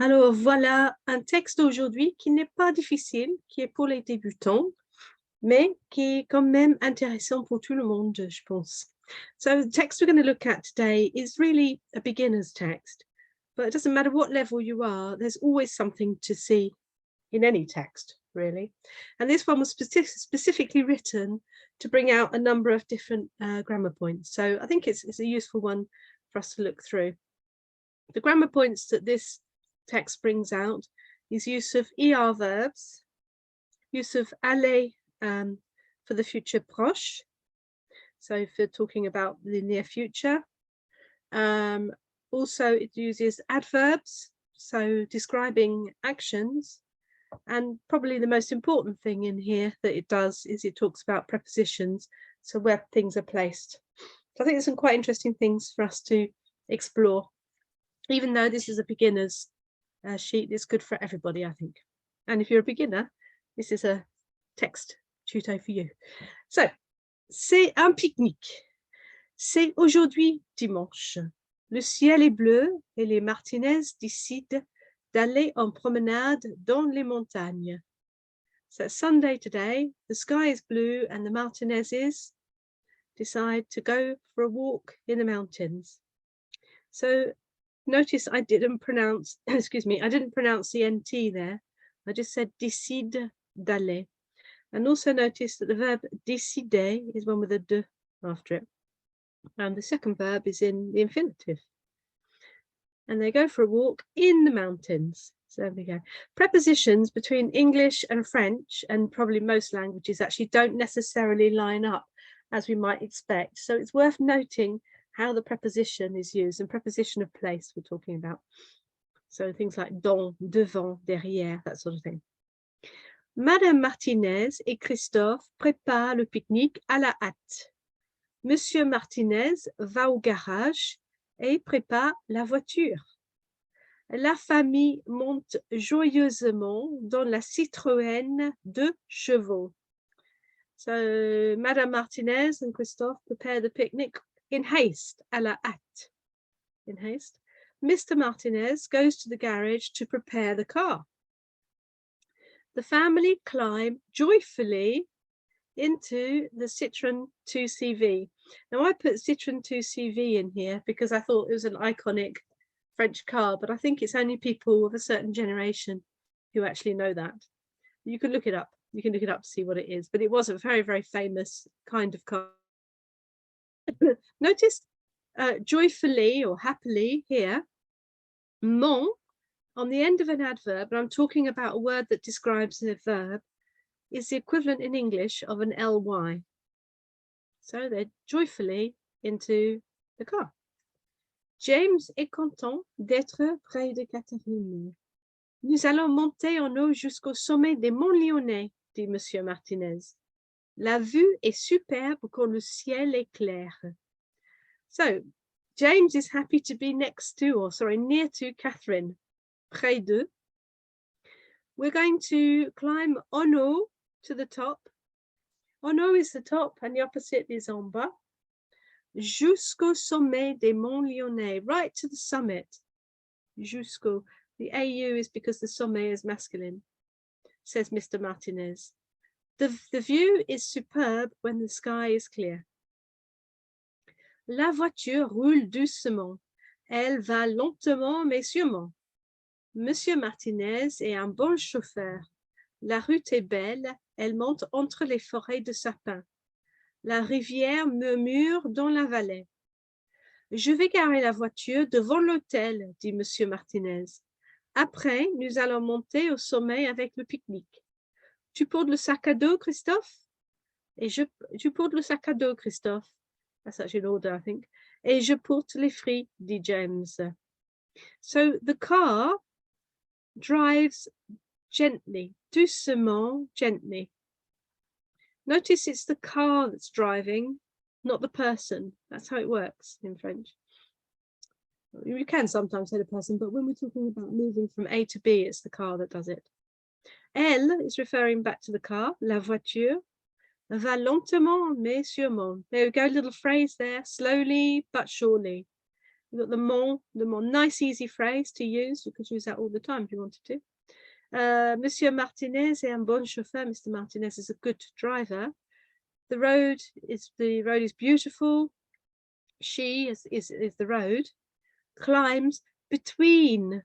Alors voilà un texte aujourd'hui qui n'est pas difficile, qui est pour les débutants, mais qui est quand même intéressant pour tout le monde, je pense. So the text we're going to look at today is really a beginner's text, but it doesn't matter what level you are, there's always something to see in any text, really. And this one was specifically written to bring out a number of different grammar points. So I think it's a useful one for us to look through. The grammar points that this text brings out is use of ER verbs, use of aller for the future proche, so if you're talking about the near future. Also, it uses adverbs, so describing actions. And probably the most important thing in here that it does is it talks about prepositions, so where things are placed. So I think there's some quite interesting things for us to explore. Even though this is a beginner's sheet, it's good for everybody, I think. And if you're a beginner, this is a text tuto for you. So, c'est un pique-nique. C'est aujourd'hui dimanche. Le ciel est bleu et les Martinez décident d'aller en promenade dans les montagnes. So it's Sunday today, the sky is blue and the Martinezes decide to go for a walk in the mountains. So notice I didn't pronounce, excuse me, I didn't pronounce the NT there. I just said décide d'aller. And also notice that the verb décider is one with a de after it. And the second verb is in the infinitive. And they go for a walk in the mountains. So there we go. Prepositions between English and French, and probably most languages, actually don't necessarily line up as we might expect. So it's worth noting how the preposition is used, and preposition of place we're talking about. So things like dans, devant, derrière, that sort of thing. Madame Martinez et Christophe préparent le pique-nique à la hâte. Monsieur Martinez va au garage et prépare la voiture. La famille monte joyeusement dans la Citroën 2 chevaux. So Madame Martinez and Christophe prepare the picnic in haste, à la hâte, in haste. Mr. Martinez goes to the garage to prepare the car. The family climb joyfully into the Citroën 2CV. Now I put Citroën 2CV in here because I thought it was an iconic French car, but I think it's only people of a certain generation who actually know that. You can look it up. You can look it up to see what it is, but it was a very, very famous kind of car. Notice joyfully or happily here, mon on the end of an adverb, and I'm talking about a word that describes a verb, is the equivalent in English of an ly. So they're joyfully into the car. James est content d'être près de Catherine. Nous allons monter en eau jusqu'au sommet des Monts Lyonnais, dit Monsieur Martinez. La vue est superbe quand le ciel est clair. So, James is happy to be near to Catherine, près de. We're going to climb en haut to the top. En haut is the top and the opposite is en bas. Jusqu'au sommet des Monts Lyonnais, right to the summit. Jusqu'au. The AU is because the sommet is masculine, says Mr. Martinez. The view is superb when the sky is clear. La voiture roule doucement. Elle va lentement mais sûrement. Monsieur Martinez est un bon chauffeur. La route est belle, elle monte entre les forêts de sapins. La rivière murmure dans la vallée. Je vais garer la voiture devant l'hôtel, dit Monsieur Martinez. Après, nous allons monter au sommet avec le pique-nique. Tu portes le sac à dos, Christophe? Tu portes le sac à dos, Christophe. That's actually an order, I think. Et je porte les fruits, dit James. So the car drives gently, doucement, gently. Notice it's the car that's driving, not the person. That's how it works in French. You can sometimes say the person, but when we're talking about moving from A to B, it's the car that does it. Elle is referring back to the car, la voiture, va lentement mais sûrement. There we go, little phrase there, slowly but surely. You've got the mon, nice easy phrase to use. You could use that all the time if you wanted to. Monsieur Martinez est un bon chauffeur. Mr. Martinez is a good driver. The road is beautiful. She is the road. Climbs between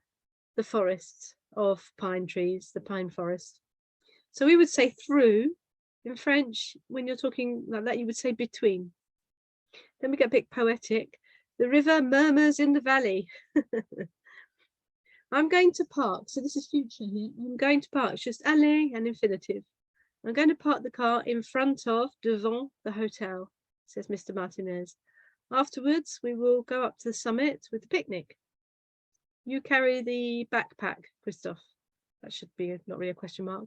the forests of pine trees, the pine forest. So we would say through. In French, when you're talking like that, you would say between. Then we get a bit poetic. The river murmurs in the valley. I'm going to park. So this is future here. I'm going to park. It's just aller and infinitive. I'm going to park the car in front of, devant, the hotel, says Mr. Martinez. Afterwards, we will go up to the summit with the picnic. You carry the backpack, Christophe. That should be not really a question mark.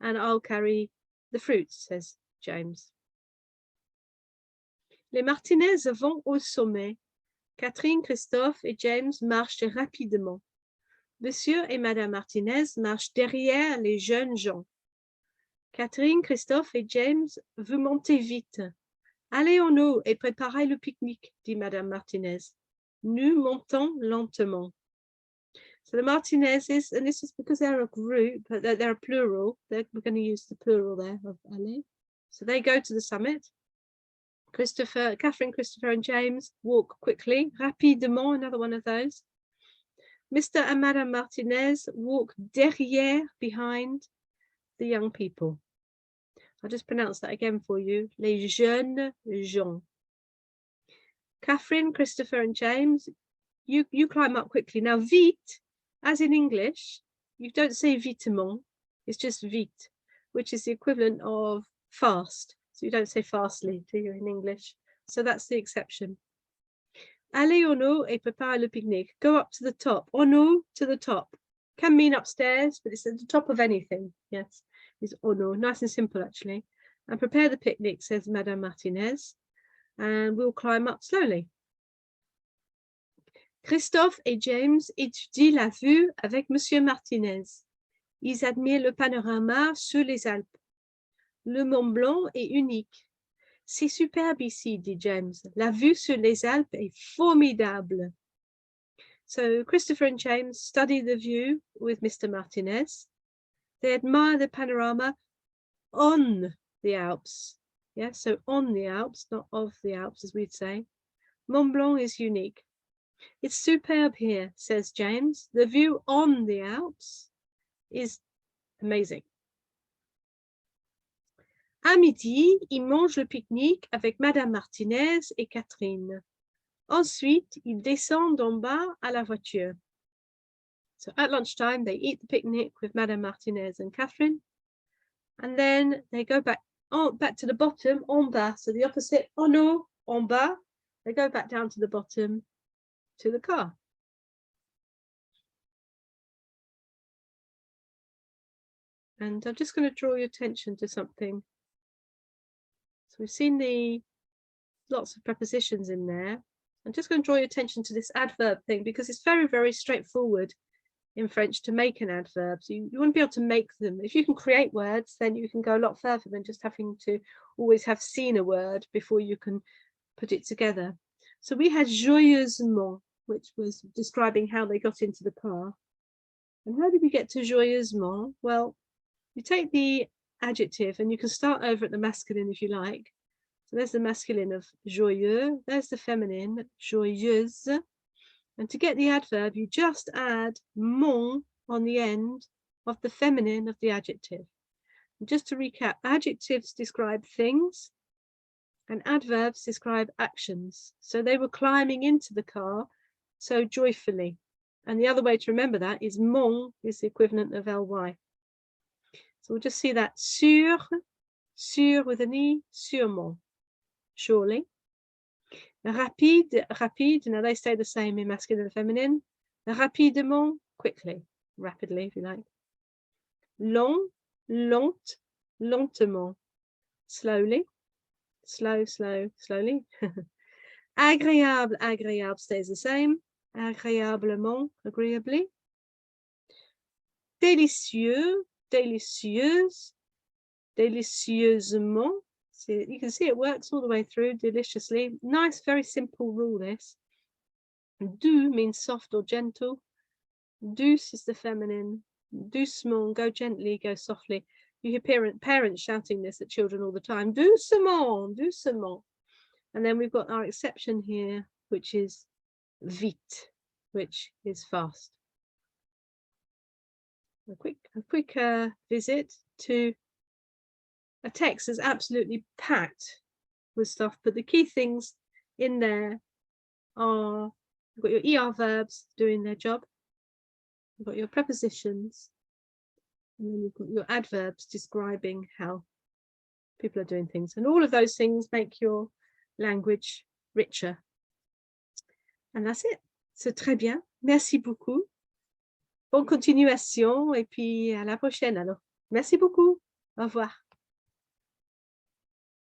And I'll carry the fruits, says James. Les Martinez vont au sommet. Catherine, Christophe et James marchent rapidement. Monsieur et Madame Martinez marchent derrière les jeunes gens. Catherine, Christophe et James, vous montez vite. Allez en haut et préparez le pique-nique, dit Madame Martinez. Nous montons lentement. So the Martinezes, and this is because they're a group, but they're a plural. We're going to use the plural there of aller. So they go to the summit. Catherine, Christopher, and James walk quickly. Rapidement, another one of those. Mr. and Madame Martinez walk derrière, behind the young people. I'll just pronounce that again for you. Les jeunes gens. Catherine, Christopher, and James, you climb up quickly. Now, vite, as in English, you don't say vitement, it's just vite, which is the equivalent of fast. So you don't say fastly, do you, in English? So that's the exception. Allez en haut et préparez le pique-nique. Go up to the top. En haut, to the top. Can mean upstairs, but it's at the top of anything. Yes, it's en haut. Nice and simple, actually. And prepare the picnic, says Madame Martinez. And we'll climb up slowly. Christophe et James étudient la vue avec Monsieur Martinez. Ils admirent le panorama sur les Alpes. Le Mont Blanc est unique. C'est superbe ici, dit James. La vue sur les Alpes est formidable. So Christopher and James study the view with Mr. Martinez. They admire the panorama on the Alps. Yeah, so on the Alps, not of the Alps, as we'd say. Mont Blanc is unique. It's superb here, says James. The view on the Alps is amazing. À midi, ils mangent le pique-nique avec Madame Martinez et Catherine. Ensuite, ils descendent en bas à la voiture. So at lunchtime, they eat the picnic with Madame Martinez and Catherine. And then they go back to the bottom, en bas. So the opposite, en haut, en bas. They go back down to the bottom to the car. And I'm just going to draw your attention to something. So we've seen the lots of prepositions in there. I'm just going to draw your attention to this adverb thing because it's very, very straightforward in French to make an adverb. So you want to be able to make them. If you can create words, then you can go a lot further than just having to always have seen a word before you can put it together. So we had joyeusement, which was describing how they got into the car. And how did we get to joyeusement? Well, you take the adjective and you can start over at the masculine if you like. So there's the masculine of joyeux, there's the feminine, joyeuse. And to get the adverb, you just add mon on the end of the feminine of the adjective. And just to recap, adjectives describe things and adverbs describe actions. So they were climbing into the car so joyfully. And the other way to remember that is mon is the equivalent of ly. So we'll just see that sur with an E, sûrement, surely. Rapide, now they stay the same in masculine and feminine. Rapidement, quickly, rapidly if you like. Long, lentement, slowly, slowly. Agréable stays the same. Agréablement, agreeably. Délicieux, délicieuse, délicieusement. So you can see it works all the way through, deliciously. Nice, very simple rule, this. Doux means soft or gentle. Douce is the feminine. Doucement, go gently, go softly. You hear parents shouting this at children all the time. Doucement, doucement. And then we've got our exception here, which is vite, which is fast. A quick visit to a text that's absolutely packed with stuff, but the key things in there are, you've got your ER verbs doing their job, you've got your prepositions, and then you've got your adverbs describing how people are doing things. And all of those things make your language richer. And that's it. C'est très bien. Merci beaucoup. Bonne continuation et puis à la prochaine alors. Merci beaucoup. Au revoir.